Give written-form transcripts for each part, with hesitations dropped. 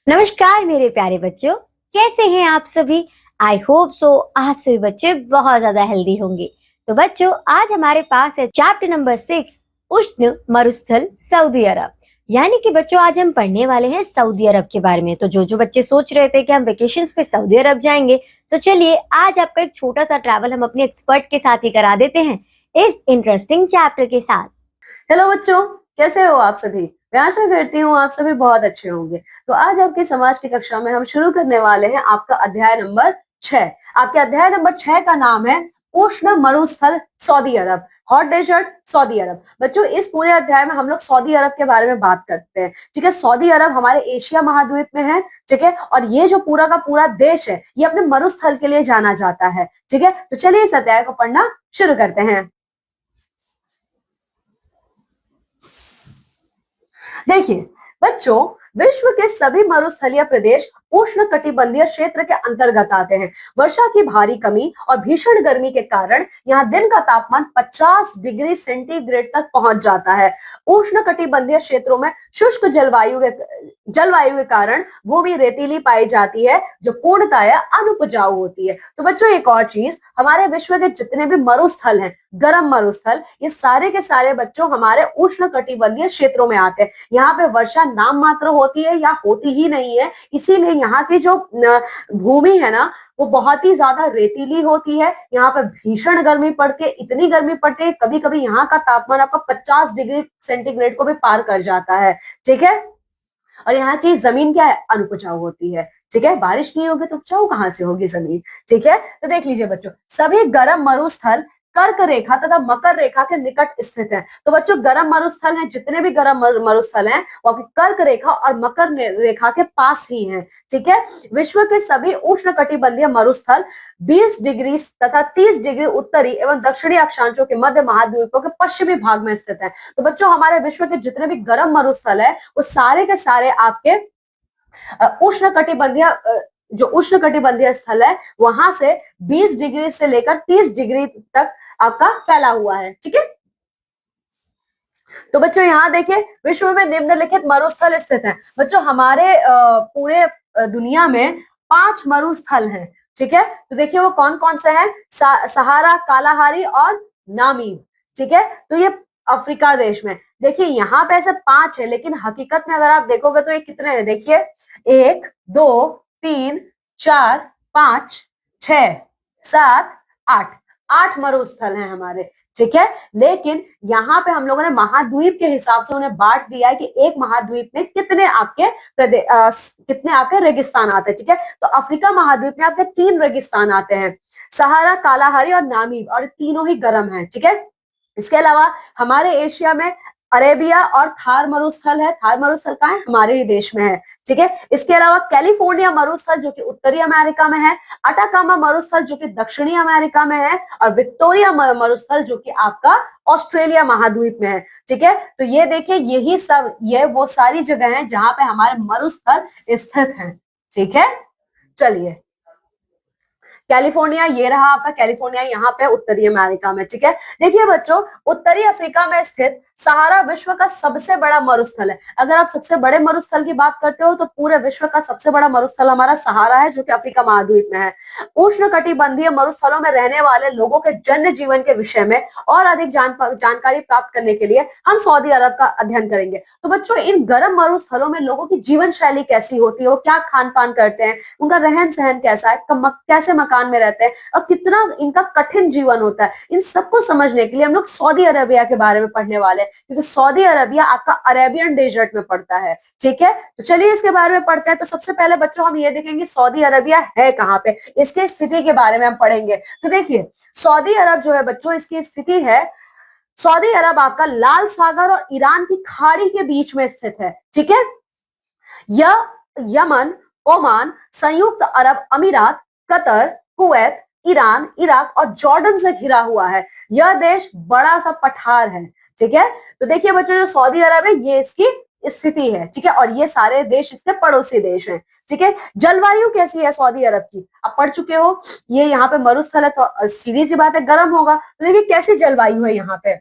नमस्कार मेरे प्यारे बच्चों, कैसे हैं आप सभी। आई होप सो आप सभी बच्चे बहुत ज्यादा हेल्दी होंगे। तो बच्चों, आज हमारे पास है चैप्टर नंबर 6, उष्ण मरुस्थल सऊदी अरब। यानी कि बच्चों, आज हम पढ़ने वाले हैं सऊदी अरब के बारे में। तो जो बच्चे सोच रहे थे कि हम वेकेशंस पे सऊदी अरब जाएंगे, तो चलिए आज आपका एक छोटा सा ट्रैवल हम अपने एक्सपर्ट के साथ ही करा देते हैं इस इंटरेस्टिंग चैप्टर के साथ। हेलो बच्चों, कैसे हो आप सभी। मैं आशा करती हूँ आप सभी बहुत अच्छे होंगे। तो आज आपके समाज की कक्षा में हम शुरू करने वाले हैं आपका अध्याय नंबर 6। आपके अध्याय नंबर 6 का नाम है उष्ण मरुस्थल सऊदी अरब, हॉट डेजर्ट सऊदी अरब। बच्चों, इस पूरे अध्याय में हम लोग सऊदी अरब के बारे में बात करते हैं। ठीक है, सऊदी अरब हमारे एशिया महाद्वीप में है। ठीक है, और ये जो पूरा का पूरा देश है, ये अपने मरुस्थल के लिए जाना जाता है। ठीक है, तो चलिए इस अध्याय को पढ़ना शुरू करते हैं। देखिए बच्चों, विश्व के सभी मरुस्थलीय प्रदेश उष्ण कटिबंधीय क्षेत्र के अंतर्गत आते हैं। वर्षा की भारी कमी और भीषण गर्मी के कारण यहाँ दिन का तापमान 50 डिग्री सेंटीग्रेड तक पहुंच जाता है। उष्ण कटिबंधीय क्षेत्रों में शुष्क जलवायु के कारण भूमि रेतीली पाई जाती है, जो पूर्णतः अनुपजाऊ होती है। तो बच्चों, एक और चीज, हमारे विश्व के जितने भी मरुस्थल हैं, गर्म मरुस्थल, ये सारे के सारे बच्चों हमारे उष्ण कटिबंधीय क्षेत्रों में आते हैं। यहाँ पे वर्षा नाम मात्र होती है या होती ही नहीं है, इसीलिए यहाँ की जो भूमि है ना, वो बहुत ही ज्यादा रेतीली होती है। यहाँ पे भीषण गर्मी पड़ती है, इतनी गर्मी पड़ती है, कभी कभी यहाँ का तापमान आपका 50 डिग्री सेंटीग्रेड को भी पार कर जाता है। ठीक है, और यहाँ की जमीन क्या है, अनुपजाऊ होती है। ठीक है, बारिश नहीं होगी तो उपजाऊ कहाँ से होगी जमीन। ठीक है, तो देख लीजिए बच्चों, सभी गर्म मरुस्थल कर्क रेखा तथा मकर रेखा के निकट स्थित है। तो बच्चों, गर्म मरुस्थल हैं, जितने भी गर्म मरुस्थल हैं, वो आपकी कर्क रेखा और मकर रेखा के पास ही हैं। ठीक है, विश्व के सभी उष्ण कटिबंधीय मरुस्थल 20 डिग्री तथा 30 डिग्री उत्तरी एवं दक्षिणी अक्षांशों के मध्य महाद्वीपों के पश्चिमी भाग में स्थित है। तो बच्चों, हमारे विश्व के जितने भी गर्म मरुस्थल है, वो सारे के सारे आपके उष्ण कटिबंधीय जो उष्ण कटिबंधीय स्थल है, वहां से 20 डिग्री से लेकर 30 डिग्री तक आपका फैला हुआ है। ठीक है, तो बच्चों यहाँ देखिए, विश्व में निम्नलिखित मरुस्थल स्थित हैं। बच्चों, हमारे पूरे दुनिया में 5 मरुस्थल हैं। ठीक है, तो देखिए वो कौन कौन से हैं, सहारा, कालाहारी और नामीब। ठीक है, तो ये अफ्रीका देश में, देखिए यहाँ पे ऐसे 5 है, लेकिन हकीकत में अगर आप देखोगे तो ये कितने हैं, देखिए 1 2 3 4 5 6 7 8, 8 मरुस्थल हैं हमारे। ठीक है, लेकिन यहाँ पे हम लोगों ने महाद्वीप के हिसाब से उन्हें बांट दिया है कि एक महाद्वीप में कितने आपके कितने आपके रेगिस्तान आते हैं। ठीक है, तो अफ्रीका महाद्वीप में आपके 3 रेगिस्तान आते हैं, सहारा, कालाहारी और नामीब, और तीनों ही गर्म हैं। ठीक है, इसके अलावा हमारे एशिया में अरेबिया और थार मरुस्थल है। थार मरुस्थल कहाँ है, हमारे ही देश में है। ठीक है, इसके अलावा कैलिफोर्निया मरुस्थल जो कि उत्तरी अमेरिका में है, अटाकामा मरुस्थल जो कि दक्षिणी अमेरिका में है, और विक्टोरिया मरुस्थल जो कि आपका ऑस्ट्रेलिया महाद्वीप में है। ठीक है, तो ये देखिए, यही सब, ये वो सारी जगह है जहां पे हमारे मरुस्थल स्थित हैं। ठीक है, चलिए, कैलिफोर्निया ये रहा आपका, कैलिफोर्निया यहाँ पे उत्तरी अमेरिका में। ठीक है, देखिए बच्चों, उत्तरी अफ्रीका में स्थित सहारा विश्व का सबसे बड़ा मरुस्थल है। अगर आप सबसे बड़े मरुस्थल की बात करते हो, तो पूरे विश्व का सबसे बड़ा मरुस्थल हमारा सहारा है, जो कि अफ्रीका महाद्वीप में है। उष्ण कटिबंधीय मरुस्थलों में रहने वाले लोगों के जन्य जीवन के विषय में और अधिक जानकारी प्राप्त करने के लिए हम सऊदी अरब का अध्ययन करेंगे। तो बच्चों, इन गर्म मरुस्थलों में लोगों की जीवन शैली कैसी होती है, वो क्या खान पान करते हैं, उनका रहन सहन कैसा है, कैसे मकान में रहते हैं, और कितना इनका कठिन जीवन होता है, इन सबको समझने के लिए हम लोग सऊदी अरेबिया के बारे में पढ़ने वाले हैं, क्योंकि सऊदी अरेबिया आपका अरेबियन डेजर्ट में पड़ता है। ठीक है, तो चलिए इसके बारे में पढ़ते हैं। तो सबसे पहले बच्चों हम ये देखेंगे सऊदी अरेबिया है कहाँ पे, इसकी स्थिति के बारे में हम पढ़ेंगे। तो देखिए, सऊदी अरब जो है बच्चों, इसकी स्थिति है, सऊदी अरब आपका लाल सागर और ईरान की खाड़ी के बीच में स्थित है। ठीक है, यह यमन, ओमान, संयुक्त अरब अमीरात, कतर, कुवैत, ईरान, इराक और जॉर्डन से घिरा हुआ है। यह देश बड़ा सा पठार है। ठीक है, तो देखिए बच्चों, जो सऊदी अरब है, ये इसकी स्थिति है। ठीक है, और ये सारे देश इसके पड़ोसी देश हैं। ठीक है, जलवायु कैसी है सऊदी अरब की, आप पढ़ चुके हो, ये यहाँ पे मरुस्थल है, तो सीधी सी बात है, गर्म होगा। तो देखिए कैसी जलवायु है यहाँ पे,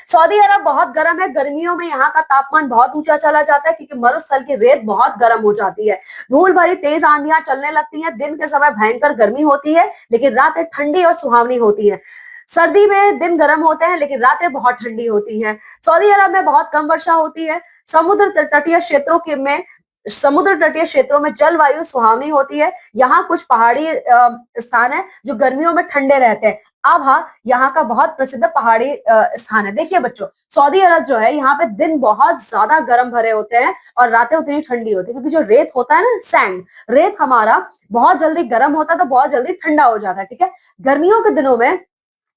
सऊदी अरब बहुत गर्म है, गर्मियों में यहाँ का तापमान बहुत ऊंचा चला जाता है क्योंकि मरुस्थल की रेत बहुत गर्म हो जाती है। धूल भरी तेज आंधियां चलने लगती हैं, दिन के समय भयंकर गर्मी होती है लेकिन रातें ठंडी और सुहावनी होती है। सर्दी में दिन गर्म होते हैं लेकिन रातें बहुत ठंडी होती हैं। सऊदी अरब में बहुत कम वर्षा होती है। समुद्र तटीय क्षेत्रों में जलवायु सुहावनी होती है। यहाँ कुछ पहाड़ी स्थान है जो गर्मियों में ठंडे रहते हैं। अब हाँ, यहाँ का बहुत प्रसिद्ध पहाड़ी स्थान है। देखिए बच्चों, सऊदी अरब जो है यहाँ पे दिन बहुत ज्यादा गर्म भरे होते हैं और रातें उतनी ठंडी होती है क्योंकि जो रेत होता है ना, सैंड रेत हमारा बहुत जल्दी गर्म होता है तो बहुत जल्दी ठंडा हो जाता है। ठीक है, गर्मियों के दिनों में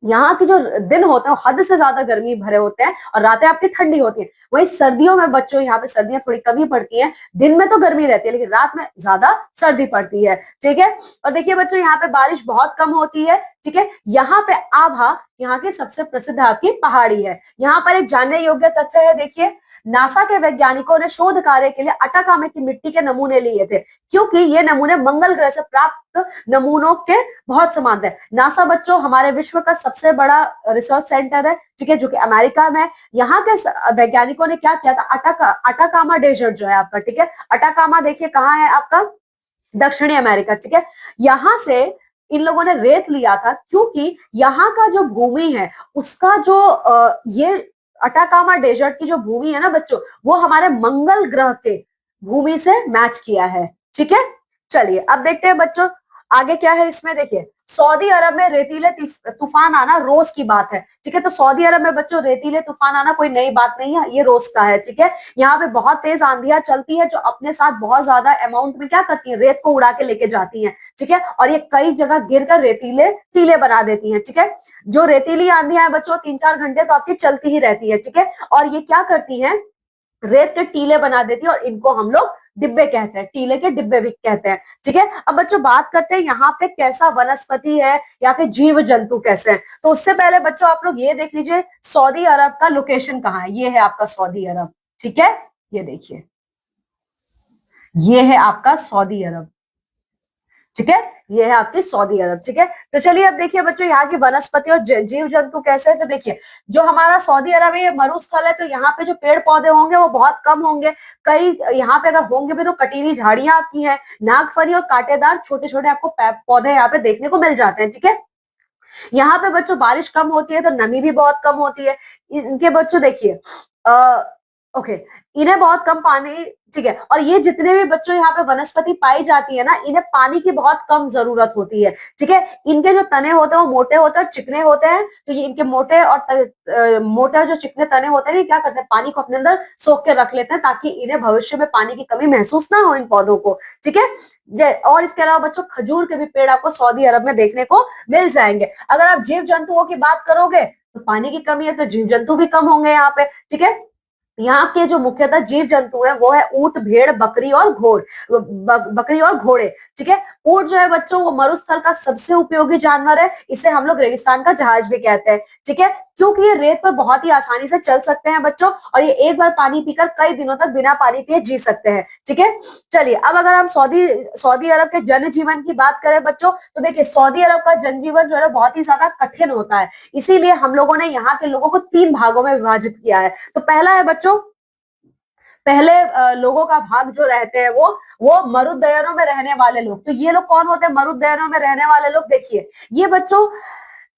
यहाँ की जो दिन होते हैं हद से ज्यादा गर्मी भरे होते हैं और रातें आपकी ठंडी होती हैं। वहीं सर्दियों में बच्चों यहाँ पे सर्दियां थोड़ी कमी पड़ती हैं, दिन में तो गर्मी रहती है लेकिन रात में ज्यादा सर्दी पड़ती है। ठीक है, और देखिए बच्चों यहाँ पे बारिश बहुत कम होती है। ठीक है, यहाँ पे आभा यहाँ की सबसे प्रसिद्ध आपकी पहाड़ी है। यहाँ पर एक जानने योग्य तथ्य है, देखिए नासा के वैज्ञानिकों ने शोध कार्य के लिए अटाकामा की मिट्टी के नमूने लिए थे क्योंकि ये नमूने मंगल ग्रह से प्राप्त नमूनों के बहुत समान थे। नासा बच्चों हमारे विश्व का सबसे बड़ा रिसर्च सेंटर है, ठीक है, जो कि अमेरिका में। यहाँ के वैज्ञानिकों ने क्या किया था, अटाकामा डेजर्ट जो है आपका, ठीक है, अटाकामा देखिए कहाँ है आपका, दक्षिणी अमेरिका। ठीक है, यहाँ से इन लोगों ने रेत लिया था क्योंकि यहाँ का जो भूमि है उसका जो ये अटाकामा डेजर्ट की जो भूमि है ना बच्चों, वो हमारे मंगल ग्रह के भूमि से मैच किया है। ठीक है, चलिए अब देखते हैं बच्चों आगे क्या है इसमें। देखिए सऊदी अरब में रेतीले तूफान आना रोज की बात है। ठीक है, तो सऊदी अरब में बच्चों रेतीले तूफान आना कोई नई बात नहीं है, ये रोज का है। ठीक है, यहाँ पे बहुत तेज आंधियां चलती है जो अपने साथ बहुत ज्यादा अमाउंट में क्या करती है, रेत को उड़ा के लेके जाती है। ठीक है, और ये कई जगह गिरकर रेतीले टीले बना देती है। ठीक है, जो रेतीली आंधियां है बच्चों 3-4 घंटे तो आपकी चलती ही रहती है। ठीक है, और ये क्या करती है, रेत के टीले बना देती है और इनको हम लोग डिब्बे कहते हैं, टीले के डिब्बे भी कहते हैं। ठीक है, अब बच्चों बात करते हैं यहाँ पे कैसा वनस्पति है या फिर जीव जंतु कैसे हैं। तो उससे पहले बच्चों आप लोग ये देख लीजिए सऊदी अरब का लोकेशन कहाँ है। ये है आपका सऊदी अरब। ठीक है, ये देखिए ये है आपका सऊदी अरब। ठीक है, ये है आपकी सऊदी अरब। ठीक है, तो चलिए अब देखिए बच्चों यहाँ की वनस्पति और जीव जंतु कैसे है। तो देखिए जो हमारा सऊदी अरब है ये मरुस्थल है, तो यहाँ पे जो पेड़ पौधे होंगे वो बहुत कम होंगे। कई यहाँ पे अगर होंगे भी तो कटीली झाड़ियां आपकी हैं, नागफनी और कांटेदार छोटे छोटे आपको पौधे यहाँ पे देखने को मिल जाते हैं। ठीक है, यहाँ पे बच्चों बारिश कम होती है तो नमी भी बहुत कम होती है। इनके बच्चों देखिए ओके, इन्हें बहुत कम पानी, ठीक है, और ये जितने भी बच्चों यहाँ पे वनस्पति पाई जाती है ना, इन्हें पानी की बहुत कम जरूरत होती है। ठीक है, इनके जो तने होते हैं वो मोटे होते हैं और चिकने होते हैं। तो ये इनके मोटे और मोटे जो चिकने तने होते हैं ये क्या करते हैं, पानी को अपने अंदर सोख के रख लेते हैं ताकि इन्हें भविष्य में पानी की कमी महसूस ना हो इन पौधों को। ठीक है, और इसके अलावा बच्चों खजूर के भी पेड़ आपको सऊदी अरब में देखने को मिल जाएंगे। अगर आप जीव जंतुओं की बात करोगे तो पानी की कमी है तो जीव जंतु भी कम होंगे यहाँ पे। ठीक है, यहाँ के जो मुख्यतः जीव जंतु है वो है ऊंट, भेड़, बकरी और घोड़े। ठीक है, ऊंट जो है बच्चों वो मरुस्थल का सबसे उपयोगी जानवर है, इसे हम लोग रेगिस्तान का जहाज भी कहते हैं। ठीक है, क्योंकि ये रेत पर बहुत ही आसानी से चल सकते हैं बच्चों, और ये एक बार पानी पीकर कई दिनों तक बिना पानी पिए जी सकते हैं। ठीक है, चलिए अब अगर हम सऊदी अरब के जनजीवन की बात करें बच्चों, तो देखिए सऊदी अरब का जनजीवन जो है बहुत ही ज्यादा कठिन होता है, इसीलिए हम लोगों ने यहाँ के लोगों को 3 भागों में विभाजित किया है। तो पहला है बच्चों, पहले लोगों का भाग जो रहते हैं वो मरुदयनों में रहने वाले लोग। तो ये लोग कौन होते हैं, मरुदयनों में रहने वाले लोग। देखिए ये बच्चों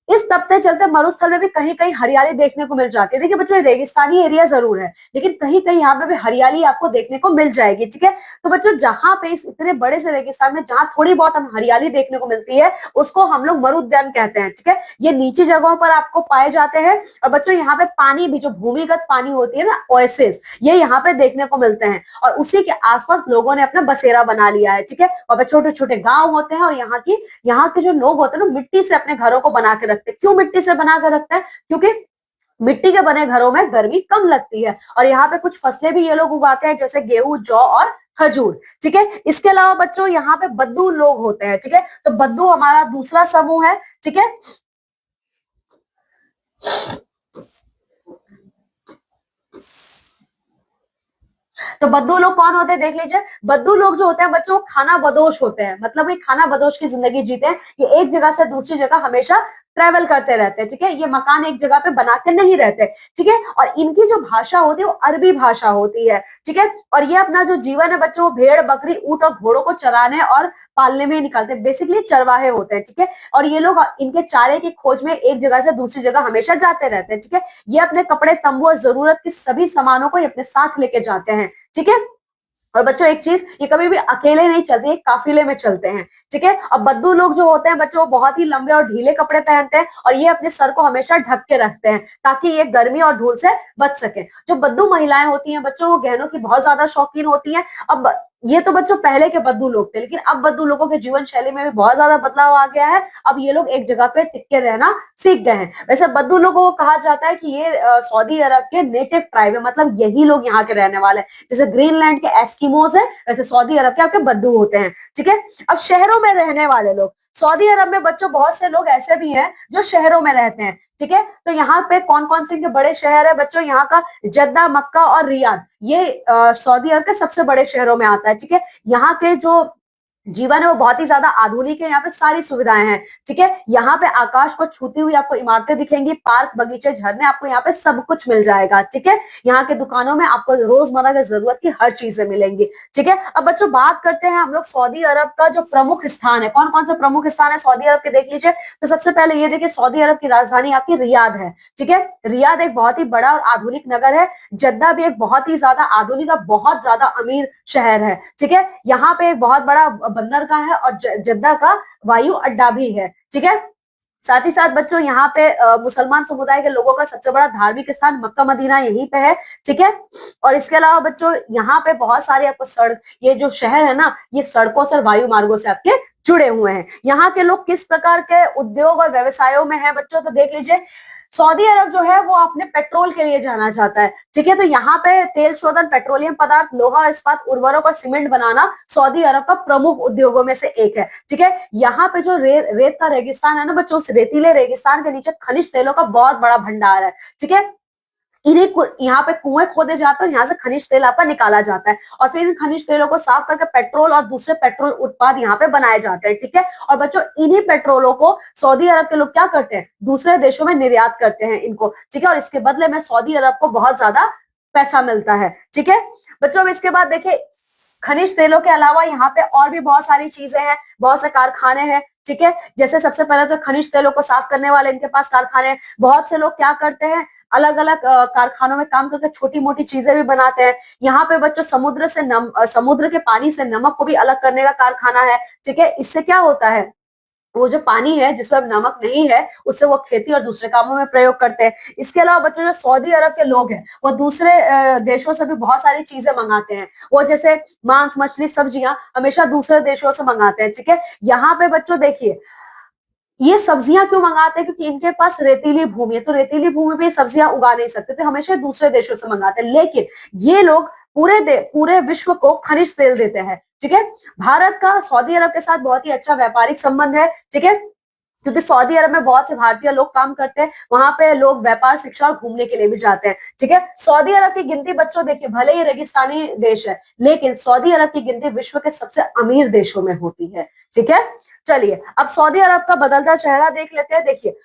इस तपते चलते मरुस्थल में भी कहीं कहीं हरियाली देखने को मिल जाती है। देखिए बच्चों रेगिस्तानी एरिया जरूर है लेकिन कहीं कहीं यहाँ पे भी हरियाली आपको देखने को मिल जाएगी। ठीक है, तो बच्चों जहां पे इस इतने बड़े से रेगिस्तान में जहां थोड़ी बहुत हम हरियाली देखने को मिलती है उसको हम लोग मरुद्यान कहते हैं। ठीक है, ये नीची जगहों पर आपको पाए जाते हैं। और बच्चों यहाँ पे पानी भी, जो भूमिगत पानी होती है ना, ओएसिस, ये यहाँ पे देखने को मिलते हैं और उसी के आसपास लोगों ने अपना बसेरा बना लिया है। ठीक है, और छोटे छोटे गाँव होते हैं और यहाँ के जो लोग होते हैं ना मिट्टी से अपने घरों को बना के रखते हैं। क्यों मिट्टी से बना कर रखते हैं, क्योंकि मिट्टी के बने घरों में गर्मी कम लगती है। और यहाँ पे कुछ फसलें भी ये लोग उगाते हैं जैसे गेहूं, जौ और खजूर। ठीक है, इसके अलावा बच्चों यहाँ पे बद्दू लोग होते हैं। ठीक है, तो बद्दू हमारा दूसरा समूह है। ठीक है, तो बद्दू लोग कौन होते हैं देख लीजिए। बद्दू लोग जो होते हैं बच्चों खाना बदोश होते हैं, मतलब ये खाना बदोश की जिंदगी जीते हैं। ये एक जगह से दूसरी जगह हमेशा ट्रेवल करते रहते हैं, ठीक है। ये मकान एक जगह पे बना के नहीं रहते, ठीक है। और इनकी जो भाषा होती है वो अरबी भाषा होती है, ठीक है। और ये अपना जो जीवन है बच्चों, वो भेड़, बकरी, ऊंट और घोड़ों को चराने और पालने में ही निकालते हैं। बेसिकली चरवाहे होते हैं, ठीक है। और ये लोग इनके चारे की खोज में एक जगह से दूसरी जगह हमेशा जाते रहते हैं, ठीक है। ये अपने कपड़े, तंबू और जरूरत के सभी सामानों को ये अपने साथ लेके जाते हैं, ठीक है। और बच्चों एक चीज, ये कभी भी अकेले नहीं चलते, एक काफिले में चलते हैं, ठीक है। अब बद्दू लोग जो होते हैं बच्चों, वो बहुत ही लंबे और ढीले कपड़े पहनते हैं और ये अपने सर को हमेशा ढक के रखते हैं ताकि ये गर्मी और धूल से बच सके। जो बद्दू महिलाएं होती हैं बच्चों, वो गहनों की बहुत ज्यादा शौकीन होती हैं। अब ये तो बच्चों पहले के बद्दू लोग थे, लेकिन अब बद्दू लोगों के जीवन शैली में भी बहुत ज्यादा बदलाव आ गया है। अब ये लोग एक जगह पे टिक के रहना सीख गए हैं। वैसे बद्दू लोगों को कहा जाता है कि ये सऊदी अरब के नेटिव ट्राइब है, मतलब यही लोग यहाँ के रहने वाले हैं। जैसे ग्रीनलैंड के एस्किमोज है, वैसे सऊदी अरब के आपके बद्दू होते हैं, ठीक है। अब शहरों में रहने वाले लोग, सऊदी अरब में बच्चों बहुत से लोग ऐसे भी हैं जो शहरों में रहते हैं, ठीक है। तो यहाँ पे कौन कौन से बड़े शहर है बच्चों, यहाँ का जद्दा, मक्का और रियाद, ये सऊदी अरब के सबसे बड़े शहरों में आता है, ठीक है। यहाँ के जो जीवन है वो बहुत ही ज्यादा आधुनिक है, यहाँ पे सारी सुविधाएं हैं, ठीक है। यहाँ पे आकाश को छूती हुई आपको इमारतें दिखेंगी, पार्क, बगीचे, झरने, आपको यहाँ पे सब कुछ मिल जाएगा, ठीक है। यहाँ के दुकानों में आपको रोजमर्रा की जरूरत की हर चीजें मिलेंगी, ठीक है। अब बच्चों बात करते हैं हम लोग सऊदी अरब का जो प्रमुख स्थान है, कौन कौन से प्रमुख स्थान है सऊदी अरब के, देख लीजिए। तो सबसे पहले ये देखिए, सऊदी अरब की राजधानी आपकी रियाद है, ठीक है। रियाद एक बहुत ही बड़ा और आधुनिक नगर है। जद्दा भी एक बहुत ही ज्यादा आधुनिक और बहुत ज्यादा अमीर शहर है, ठीक है। यहाँ पे एक बहुत बड़ा बंदरगाह है और जद्दा का वायु अड्डा भी है, ठीक है। साथ ही साथ बच्चों यहाँ पे मुसलमान समुदाय के लोगों का सबसे बड़ा धार्मिक स्थान मक्का मदीना यहीं पे है, ठीक है। और इसके अलावा बच्चों यहाँ पे बहुत सारे आपको सड़क, ये जो शहर है ना, ये सड़कों से, वायु मार्गों से आपके जुड़े हुए हैं। यहाँ के लोग किस प्रकार के उद्योग और व्यवसायों में है बच्चों, तो देख लीजिए। सऊदी अरब जो है वो अपने पेट्रोल के लिए जाना जाता है, ठीक है। तो यहाँ पे तेल शोधन, पेट्रोलियम पदार्थ, लोहा, इस्पात, उर्वरक और सीमेंट बनाना सऊदी अरब का प्रमुख उद्योगों में से एक है, ठीक है। यहाँ पे जो रेत का रेगिस्तान है ना बच्चों, उस रेतीले रेगिस्तान के नीचे खनिज तेलों का बहुत बड़ा भंडार है, ठीक है। इन्हीं यहाँ पे कुएं खोदे जाते हैं और यहाँ से खनिज तेल आपका निकाला जाता है और फिर इन खनिज तेलों को साफ करके पेट्रोल और दूसरे पेट्रोल उत्पाद यहाँ पे बनाए जाते हैं, ठीक है। और बच्चों इन्हीं पेट्रोलों को सऊदी अरब के लोग क्या करते हैं, दूसरे देशों में निर्यात करते हैं इनको, ठीक है। और इसके बदले में सऊदी अरब को बहुत ज्यादा पैसा मिलता है, ठीक है। बच्चों अब इसके बाद देखिए, खनिज तेलों के अलावा यहाँ पे और भी बहुत सारी चीजें हैं, बहुत से कारखाने हैं, ठीक है। जैसे सबसे पहले तो खनिज तेलों को साफ करने वाले इनके पास कारखाने हैं। बहुत से लोग क्या करते हैं, अलग अलग कारखानों में काम करके छोटी मोटी चीजें भी बनाते हैं। यहाँ पे बच्चों समुद्र के पानी से नमक को भी अलग करने का कारखाना है, ठीक है। इससे क्या होता है, वो जो पानी है जिसमें नमक नहीं है, उससे वो खेती और दूसरे कामों में प्रयोग करते हैं। इसके अलावा बच्चों जो सऊदी अरब के लोग हैं वो दूसरे देशों से भी बहुत सारी चीजें मंगाते हैं। वो जैसे मांस, मछली, सब्जियां हमेशा दूसरे देशों से मंगाते हैं, ठीक है। यहाँ पे बच्चों देखिए, ये सब्जियां क्यों मंगाते हैं, क्योंकि इनके पास रेतीली भूमि है, तो रेतीली भूमि पे सब्जियां उगा नहीं सकते, तो हमेशा दूसरे देशों से मंगाते हैं। लेकिन ये लोग पूरे विश्व को खनिज तेल देते हैं, ठीक है। भारत का सऊदी अरब के साथ बहुत ही अच्छा व्यापारिक संबंध है, ठीक है, क्योंकि सऊदी अरब में बहुत से भारतीय लोग काम करते हैं। वहां पे लोग व्यापार, शिक्षा और घूमने के लिए भी जाते हैं, ठीक है। सऊदी अरब की गिनती बच्चों देखिए, भले ही रेगिस्तानी देश है, लेकिन सऊदी अरब की गिनती विश्व के सबसे अमीर देशों में होती है, ठीक है। चलिए अब सऊदी अरब का बदलता चेहरा देख लेते हैं। देखिए,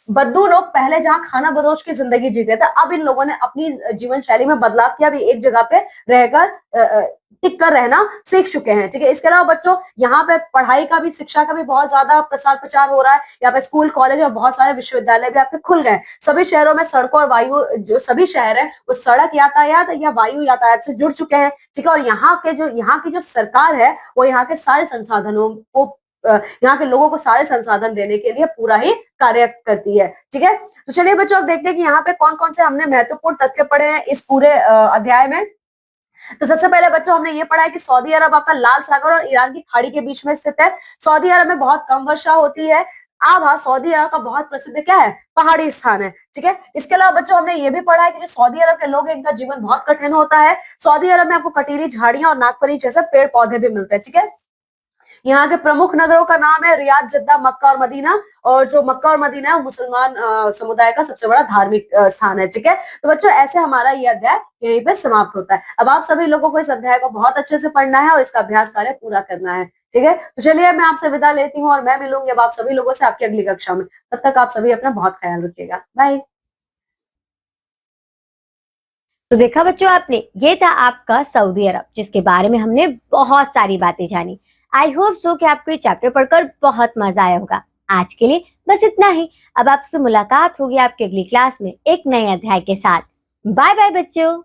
बद्दू लोग पहले जहाँ खाना बदोश की जिंदगी जीते थे, अब इन लोगों ने अपनी जीवन शैली में बदलाव किया, भी एक जगह पे रहकर टिक कर रहना सीख चुके हैं, ठीक है। इसके अलावा बच्चों यहाँ पे पढ़ाई का भी, शिक्षा का भी बहुत ज्यादा प्रसार प्रचार हो रहा है। यहाँ पे स्कूल, कॉलेज और बहुत सारे विश्वविद्यालय भी आपके खुल गए। सभी शहरों में सड़कों और वायु, जो सभी शहर है वो सड़क यातायात या वायु यातायात से जुड़ चुके हैं, ठीक है। और यहाँ की जो सरकार है वो यहाँ के सारे संसाधनों को, यहाँ के लोगों को सारे संसाधन देने के लिए पूरा ही कार्य करती है, ठीक है। तो चलिए बच्चों अब देखते हैं कि यहाँ पे कौन कौन से हमने महत्वपूर्ण तथ्य पढ़े हैं इस पूरे अध्याय में। तो सबसे पहले बच्चों हमने ये पढ़ा है कि सऊदी अरब आपका लाल सागर और ईरान की खाड़ी के बीच में स्थित है। सऊदी अरब में बहुत कम वर्षा होती है। आभा सऊदी अरब का बहुत प्रसिद्ध क्या है, पहाड़ी स्थान है, ठीक है। इसके अलावा बच्चों हमने ये भी पढ़ा है कि जो सऊदी अरब के लोग हैं इनका जीवन बहुत कठिन होता है। सऊदी अरब में आपको कटीली झाड़ियां और नागफनी जैसे पेड़ पौधे भी मिलते हैं, ठीक है। यहाँ के प्रमुख नगरों का नाम है रियाद, जद्दा, मक्का और मदीना। और जो मक्का और मदीना है वो मुसलमान समुदाय का सबसे बड़ा धार्मिक स्थान है, ठीक है। तो बच्चों ऐसे हमारा ये अध्याय यहीं पे समाप्त होता है। अब आप सभी लोगों को इस अध्याय को बहुत अच्छे से पढ़ना है और इसका अभ्यास कार्य पूरा करना है। ठीक है, तो चलिए मैं आपसे विदा लेती हूँ और मैं मिलूंगी अब आप सभी लोगों से आपकी अगली कक्षा में। तब तक आप सभी अपना बहुत ख्याल रखिएगा। बाय। तो देखा बच्चों आपने, ये था आपका सऊदी अरब, जिसके बारे में हमने बहुत सारी बातें जानी। आई होप सो कि आपको ये चैप्टर पढ़कर बहुत मजा आया होगा। आज के लिए बस इतना ही। अब आपसे मुलाकात होगी आपकी अगली क्लास में एक नए अध्याय के साथ। बाय बाय बच्चों।